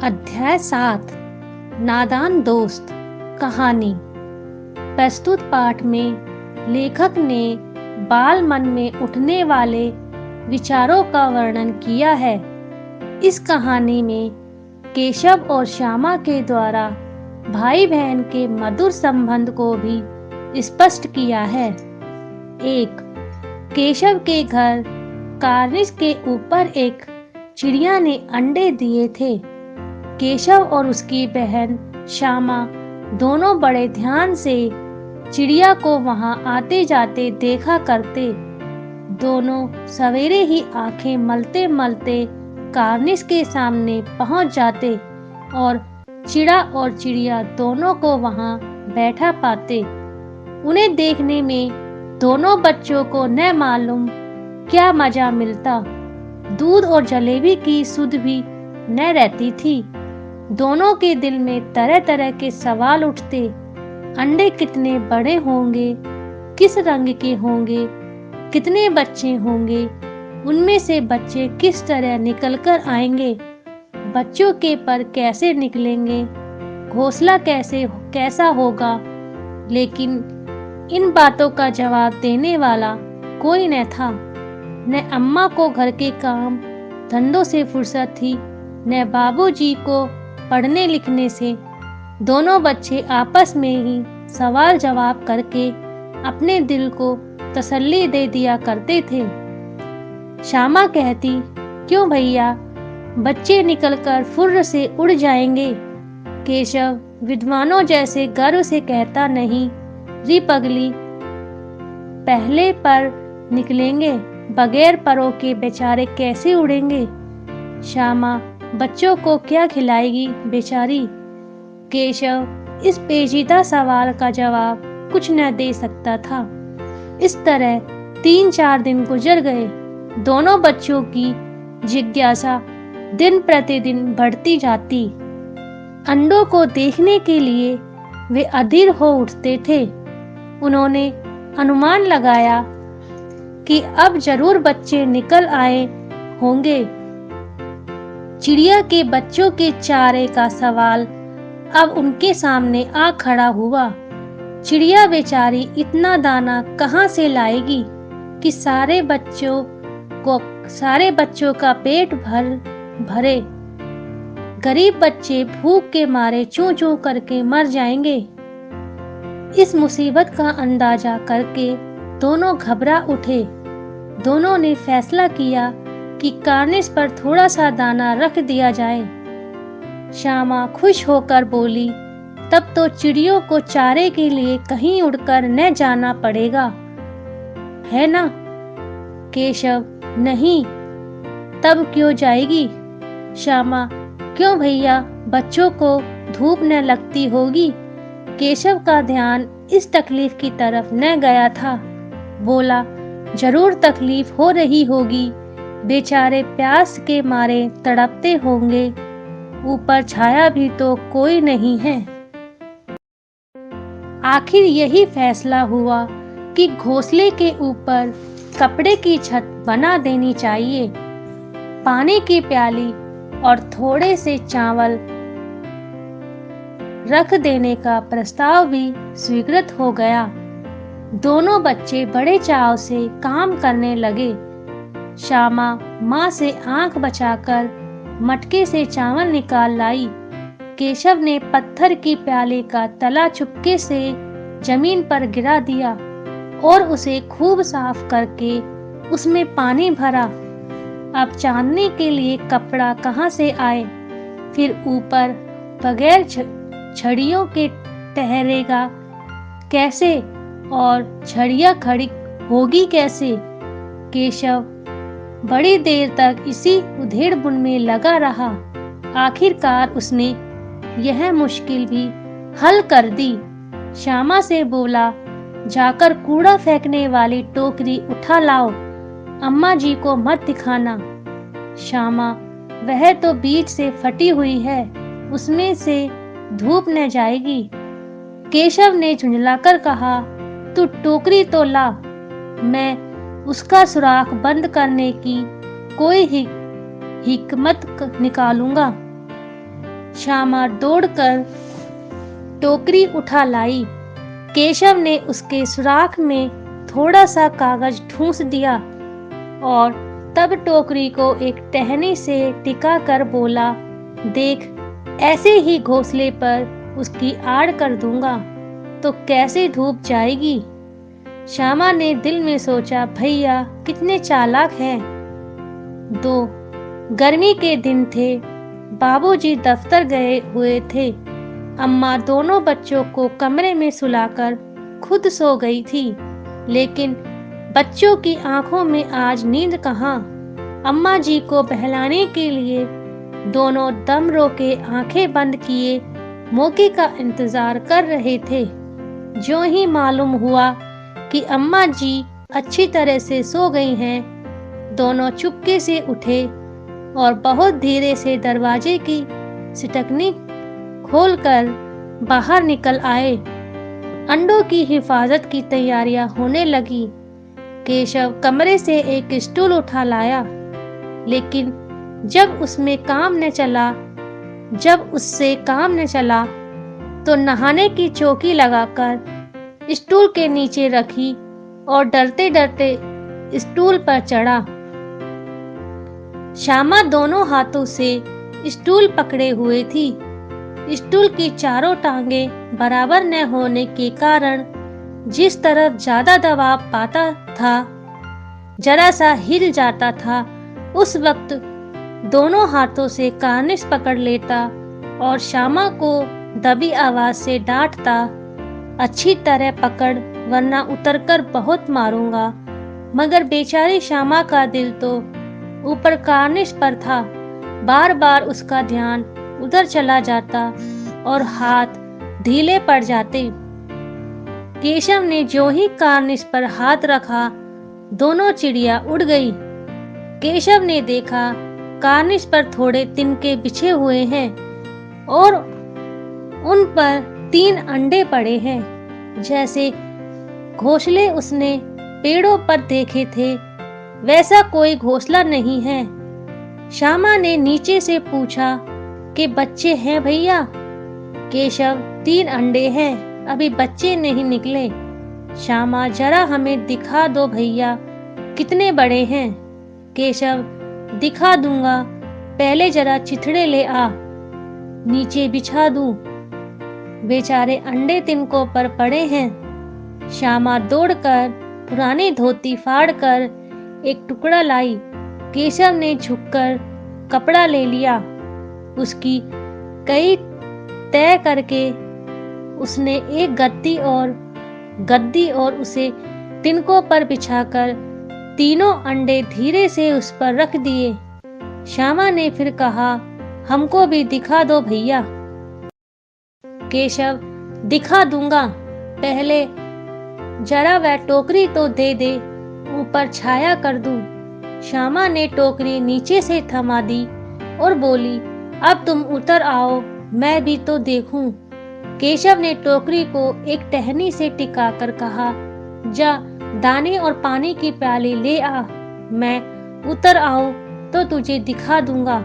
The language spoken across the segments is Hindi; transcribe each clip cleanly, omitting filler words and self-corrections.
अध्याय 7 नादान दोस्त कहानी। प्रस्तुत पाठ में लेखक ने बाल मन में उठने वाले विचारों का वर्णन किया है। इस कहानी में केशव और श्यामा के द्वारा भाई बहन के मधुर संबंध को भी स्पष्ट किया है। 1. केशव के घर कार्निस के ऊपर एक चिड़िया ने अंडे दिए थे। केशव और उसकी बहन श्यामा दोनों बड़े ध्यान से चिड़िया को वहां आते जाते देखा करते। दोनों सवेरे ही आंखें मलते मलते कार्निस के सामने पहुंच जाते और चिड़ा और चिड़िया दोनों को वहां बैठा पाते। उन्हें देखने में दोनों बच्चों को न मालूम क्या मजा मिलता। दूध और जलेबी की सुध भी न रहती थी। दोनों के दिल में तरह तरह के सवाल उठते। अंडे कितने बड़े होंगे, किस रंग के होंगे, कितने बच्चे होंगे, उनमें से बच्चे किस तरह निकलकर आएंगे, बच्चों के पर कैसे निकलेंगे, घोंसला कैसा होगा। लेकिन इन बातों का जवाब देने वाला कोई न था। न अम्मा को घर के काम धंधों से फुर्सत थी, न बाबूजी को पढ़ने लिखने से। दोनों बच्चे आपस में ही सवाल जवाब करके अपने दिल को तसल्ली दे दिया करते थे। श्यामा कहती, क्यों भैया, बच्चे निकलकर फुर्र से उड़ जाएंगे। केशव विद्वानों जैसे गर्व से कहता, नहीं री पगली, पहले पर निकलेंगे, बगैर परों के बेचारे कैसे उड़ेंगे। श्यामा बच्चों को क्या खिलाएगी बेचारी। केशव इस पेचीदा सवाल का जवाब कुछ न दे सकता था। इस तरह 3-4 दिन गुजर गए। दोनों बच्चों की जिज्ञासा दिन प्रतिदिन बढ़ती जाती। अंडों को देखने के लिए वे अधीर हो उठते थे। उन्होंने अनुमान लगाया कि अब जरूर बच्चे निकल आए होंगे। चिड़िया के बच्चों के चारे का सवाल अब उनके सामने आ खड़ा हुआ। चिड़िया बेचारी इतना दाना कहाँ से लाएगी कि सारे बच्चों का पेट भरे। गरीब बच्चे भूख के मारे चूं चूं करके मर जाएंगे। इस मुसीबत का अंदाजा करके दोनों घबरा उठे। दोनों ने फैसला किया कि कार्निस पर थोड़ा सा दाना रख दिया जाए। श्यामा खुश होकर बोली, तब तो चिड़ियों को चारे के लिए कहीं उड़कर न जाना पड़ेगा, है ना। केशव, नहीं, तब क्यों जाएगी। श्यामा, क्यों भैया, बच्चों को धूप न लगती होगी। केशव का ध्यान इस तकलीफ की तरफ न गया था। बोला, जरूर तकलीफ हो रही होगी, बेचारे प्यास के मारे तड़पते होंगे, ऊपर छाया भी तो कोई नहीं है। आखिर यही फैसला हुआ कि घोंसले के ऊपर कपड़े की छत बना देनी चाहिए। पानी की प्याली और थोड़े से चावल रख देने का प्रस्ताव भी स्वीकृत हो गया। दोनों बच्चे बड़े चाव से काम करने लगे। श्यामा माँ से आंख बचाकर मटके से चावल निकाल लाई। केशव ने पत्थर की प्याले का तला चुपके से जमीन पर गिरा दिया और उसे खूब साफ करके उसमें पानी भरा। अब चांदनी के लिए कपड़ा कहाँ से आए। फिर ऊपर बगैर छड़ियों के ठहरेगा कैसे और छड़ियाँ खड़ी होगी कैसे। केशव बड़ी देर तक इसी उधेड़-बुन में लगा रहा। आखिरकार उसने यह मुश्किल भी हल कर दी। श्यामा से बोला, जाकर कूड़ा फेंकने वाली टोकरी उठा लाओ, अम्मा जी को मत दिखाना। श्यामा, वह तो बीच से फटी हुई है, उसमें से धूप न जाएगी। केशव ने झुंझलाकर कहा, तू टोकरी तो ला, मैं उसका सुराख बंद करने की कोई हिकमत निकालूंगा। श्यामा दौड़कर टोकरी उठा लाई। केशव ने उसके सुराख में थोड़ा सा कागज ठूंस दिया और तब टोकरी को एक टहनी से टिका कर बोला, देख, ऐसे ही घोंसले पर उसकी आड़ कर दूंगा तो कैसे धूप जाएगी। श्यामा ने दिल में सोचा, भैया कितने चालाक हैं। 2 गर्मी के दिन थे। बाबूजी दफ्तर गए हुए थे। अम्मा दोनों बच्चों को कमरे में सुलाकर खुद सो गई थी, लेकिन बच्चों की आंखों में आज नींद कहाँ। अम्मा जी को बहलाने के लिए दोनों दम रोके आंखें बंद किए मौके का इंतजार कर रहे थे। जो ही मालूम हुआ कि अम्मा जी अच्छी तरह से सो गई हैं, दोनों चुपके से उठे और बहुत धीरे से दरवाजे की सिटकनी खोलकर बाहर निकल आए। अंडों की हिफाजत की तैयारियां होने लगी। केशव कमरे से एक स्टूल उठा लाया, लेकिन जब उससे काम न चला तो नहाने की चौकी लगाकर स्टूल के नीचे रखी और डरते डरते स्टूल पर चढ़ा। श्यामा दोनों हाथों से स्टूल पकड़े हुए थी। स्टूल की चारों टांगें बराबर न होने के कारण जिस तरफ ज्यादा दबाव पाता था, जरा सा हिल जाता था। उस वक्त दोनों हाथों से कार्निश पकड़ लेता और श्यामा को दबी आवाज से डांटता, अच्छी तरह पकड़ वरना उतरकर बहुत मारूंगा। मगर बेचारी श्यामा का दिल तो ऊपर कार्निश पर था। बार बार उसका ध्यान उधर चला जाता और हाथ ढीले पड़ जाते। केशव ने जो ही कार्निश पर हाथ रखा, दोनों चिड़िया उड़ गई। केशव ने देखा कार्निश पर थोड़े तिनके बिछे हुए हैं और उन पर 3 अंडे पड़े हैं। जैसे घोंसले उसने पेड़ों पर देखे थे, वैसा कोई घोंसला नहीं है। श्यामा ने नीचे से पूछा कि बच्चे हैं भैया? केशव, 3 अंडे हैं, अभी बच्चे नहीं निकले। श्यामा, जरा हमें दिखा दो भैया, कितने बड़े हैं? केशव, दिखा दूंगा, पहले जरा चिथड़े ले आ, नीचे बिछा दूं। बेचारे अंडे तिनकों पर पड़े हैं। श्यामा दौड़कर पुरानी धोती फाड़कर एक टुकड़ा लाई। केशव ने झुककर कपड़ा ले लिया। उसकी कई तय करके उसने एक गद्दी और उसे तिनकों पर बिछाकर तीनों अंडे धीरे से उस पर रख दिए। श्यामा ने फिर कहा, हमको भी दिखा दो भैया। केशव, दिखा दूंगा, पहले जरा वह टोकरी तो दे दे, ऊपर छाया कर दूं। श्यामा ने टोकरी नीचे से थमा दी और बोली, अब तुम उतर आओ, मैं भी तो देखूं। केशव ने टोकरी को एक टहनी से टिकाकर कहा, जा दाने और पानी की प्याली ले आ, मैं उतर आऊं तो तुझे दिखा दूंगा।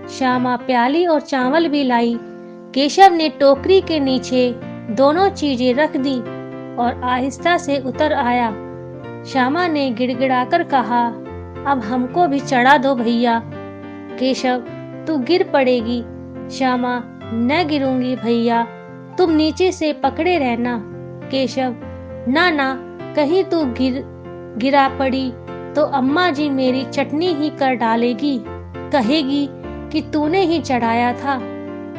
श्यामा प्याली और चावल भी लाई। केशव ने टोकरी के नीचे दोनों चीजें रख दी और आहिस्ता से उतर आया। श्यामा ने गिड़गिड़ाकर कहा, अब हमको भी चढ़ा दो भैया। केशव, तू गिर पड़ेगी। श्यामा, न गिरूंगी भैया, तुम नीचे से पकड़े रहना। केशव, ना ना, कहीं तू गिरा पड़ी तो अम्मा जी मेरी चटनी ही कर डालेगी, कहेगी कि तूने ही चढ़ाया था।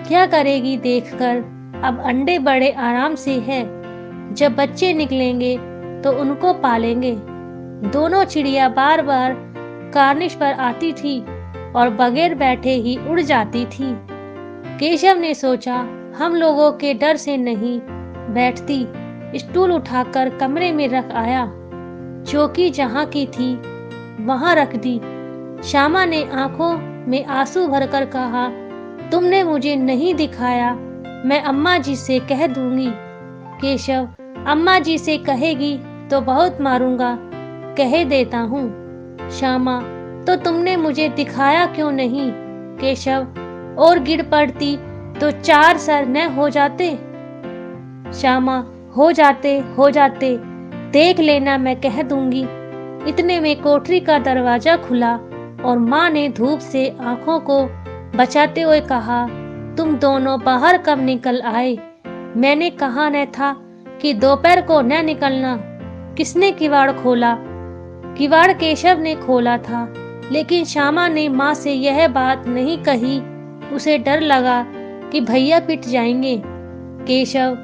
क्या करेगी देखकर, अब अंडे बड़े आराम से है, जब बच्चे निकलेंगे तो उनको पालेंगे। दोनों चिड़िया बार बार कार्निश पर आती थी और बगैर बैठे ही उड़ जाती थी। केशव ने सोचा, हम लोगों के डर से नहीं बैठती। स्टूल उठाकर कमरे में रख आया। चौकी जहाँ की थी वहां रख दी। श्यामा ने आंखों में आंसू भरकर कहा, तुमने मुझे नहीं दिखाया, मैं अम्मा जी से कह दूंगी। केशव, अम्मा जी से कहेगी तो बहुत मारूंगा, कह देता हूँ। श्यामा, तो तुमने मुझे दिखाया क्यों नहीं? केशव, और गिर पड़ती तो 4 सर न हो जाते। श्यामा, हो जाते, देख लेना, मैं कह दूंगी। इतने में कोठरी का दरवाजा खुला और माँ ने धूप से आंखों को बचाते हुए कहा, तुम दोनों बाहर कब निकल आए? मैंने कहा न था कि दोपहर को न निकलना। किसने किवाड़ खोला? किवाड़ केशव ने खोला था, लेकिन श्यामा ने माँ से यह बात नहीं कही। उसे डर लगा कि भैया पिट जाएंगे। केशव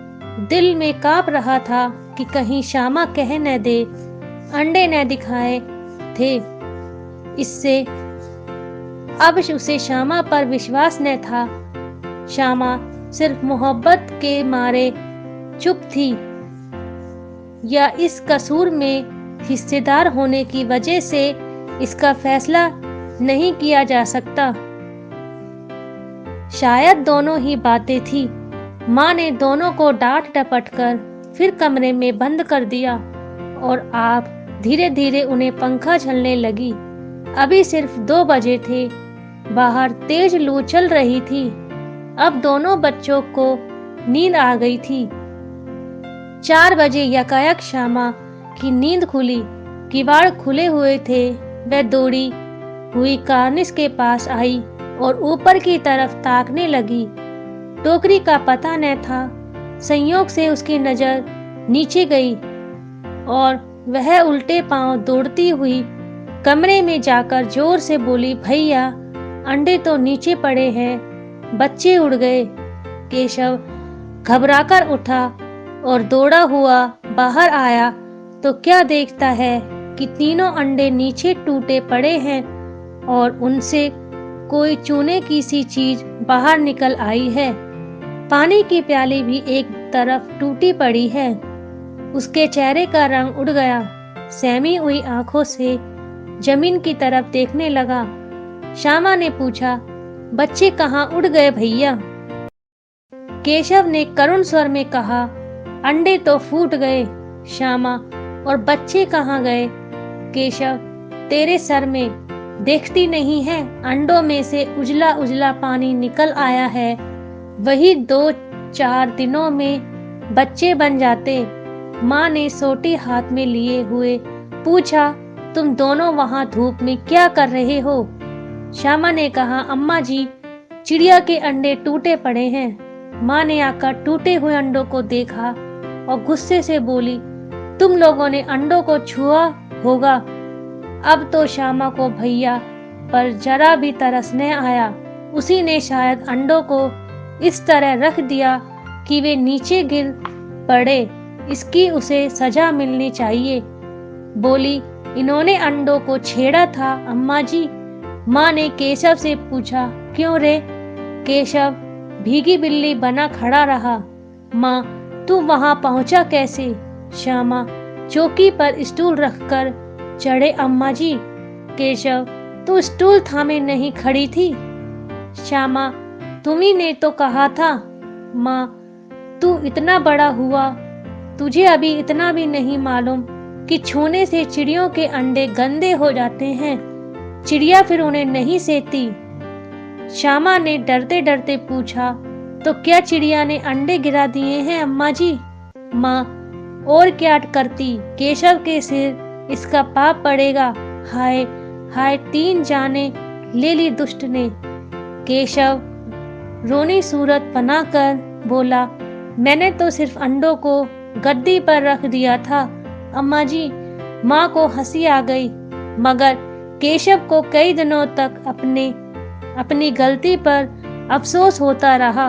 दिल में कांप रहा था कि कहीं श्यामा कह न दे, अंडे न दिखाए थे। इससे अब उसे श्यामा पर विश्वास न था। श्यामा सिर्फ मोहब्बत के मारे चुप थी, या इस कसूर में हिस्सेदार होने की वजह से इसका फैसला नहीं किया जा सकता। शायद दोनों ही बातें थी। माँ ने दोनों को डांट डपट कर फिर कमरे में बंद कर दिया और आप धीरे धीरे उन्हें पंखा झलने लगी। अभी सिर्फ 2 बजे थे। बाहर तेज लू चल रही थी। अब दोनों बच्चों को नींद आ गई थी। 4 बजे यकायक श्यामा की नींद खुली। किवाड़ खुले हुए थे। वह दौड़ी हुई कार्निस के पास आई और ऊपर की तरफ ताकने लगी। टोकरी का पता न था। संयोग से उसकी नजर नीचे गई और वह उल्टे पांव दौड़ती हुई कमरे में जाकर जोर से बोली, भैया, अंडे तो नीचे पड़े हैं, बच्चे उड़ गए। केशव घबराकर उठा और दौड़ा हुआ बाहर आया तो क्या देखता है कि तीनों अंडे नीचे टूटे पड़े हैं और उनसे कोई चूने की सी चीज बाहर निकल आई है। पानी की प्याली भी एक तरफ टूटी पड़ी है। उसके चेहरे का रंग उड़ गया। सहमी हुई आंखों से जमीन की तरफ देखने लगा। श्यामा ने पूछा, बच्चे कहाँ उड़ गए भैया? केशव ने करुण स्वर में कहा, अंडे तो फूट गए श्यामा, और बच्चे कहाँ गए? केशव, तेरे सर में देखती नहीं है, अंडों में से उजला उजला पानी निकल आया है। वही 2-4 दिनों में बच्चे बन जाते। माँ ने सोटी हाथ में लिए हुए पूछा, तुम दोनों वहां धूप में क्या कर रहे हो? श्यामा ने कहा, अम्मा जी, चिड़िया के अंडे टूटे पड़े हैं। माँ ने आकर टूटे हुए अंडों को देखा और गुस्से से बोली, तुम लोगों ने अंडों को छुआ होगा। अब तो श्यामा को भैया पर जरा भी तरस न आया। उसी ने शायद अंडों को इस तरह रख दिया कि वे नीचे गिर पड़े। इसकी उसे सजा मिलनी चाहिए। बोली, इन्होंने अंडों को छेड़ा था अम्मा जी। माँ ने केशव से पूछा, क्यों रे? केशव भीगी बिल्ली बना खड़ा रहा। माँ, तू वहां पहुंचा कैसे? श्यामा, चौकी पर स्टूल रखकर चढ़े अम्मा जी। केशव, तू स्टूल थामे नहीं खड़ी थी? श्यामा, तुम्ही ने तो कहा था। माँ, तू इतना बड़ा हुआ, तुझे अभी इतना भी नहीं मालूम कि छूने से चिड़ियों के अंडे गंदे हो जाते हैं। चिड़िया फिर उन्हें नहीं सेती। श्यामा ने डरते डरते पूछा, तो क्या चिड़िया ने अंडे गिरा दिए हैं अम्मा जी? माँ, और क्या करती? केशव के सिर इसका पाप पड़ेगा। हाय हाय, 3 जाने ले ली दुष्ट ने। केशव रोनी सूरत बनाकर बोला, मैंने तो सिर्फ अंडों को गद्दी पर रख दिया था अम्मा जी। माँ को हंसी आ गई, मगर केशव को कई दिनों तक अपनी गलती पर अफसोस होता रहा।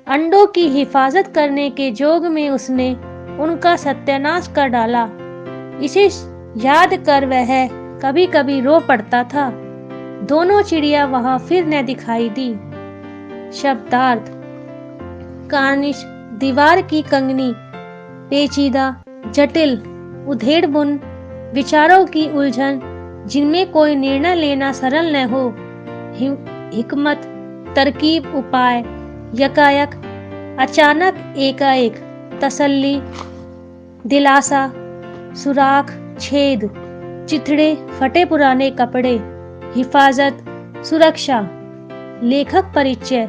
अंडों की हिफाजत करने के जोग में उसने उनका सत्यानाश कर डाला। इसे याद कर वह कभी कभी रो पड़ता था। दोनों चिड़िया वहां फिर न दिखाई दी। शब्दार्थ: कार्निश, दीवार की कंगनी, पेचीदा, जटिल, उधेड़बुन, विचारों की उलझन जिनमें कोई निर्णय लेना सरल न हो, हिकमत, तरकीब, उपाय, यकायक, अचानक, एकाएक, तसल्ली, दिलासा, सुराख, छेद, चिथड़े, फटे पुराने कपड़े, हिफाजत, सुरक्षा। लेखक परिचय: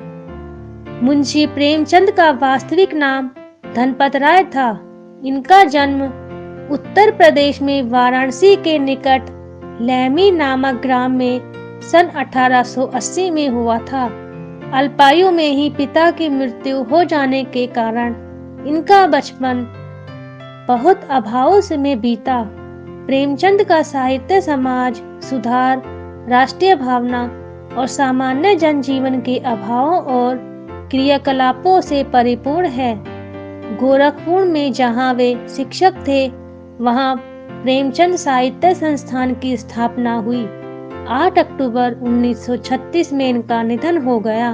मुंशी प्रेमचंद का वास्तविक नाम धनपत राय था। इनका जन्म उत्तर प्रदेश में वाराणसी के निकट लहमी नामक ग्राम में सन 1880 में हुआ था। अल्पायु में ही पिता की मृत्यु हो जाने के कारण इनका बचपन बहुत अभावों से में बीता। प्रेमचंद का साहित्य समाज सुधार, राष्ट्रीय भावना और सामान्य जनजीवन के अभावों और क्रियाकलापों से परिपूर्ण है। गोरखपुर में जहाँ वे शिक्षक थे, वहाँ प्रेमचंद साहित्य संस्थान की स्थापना हुई। 8 अक्टूबर 1936 में इनका निधन हो गया।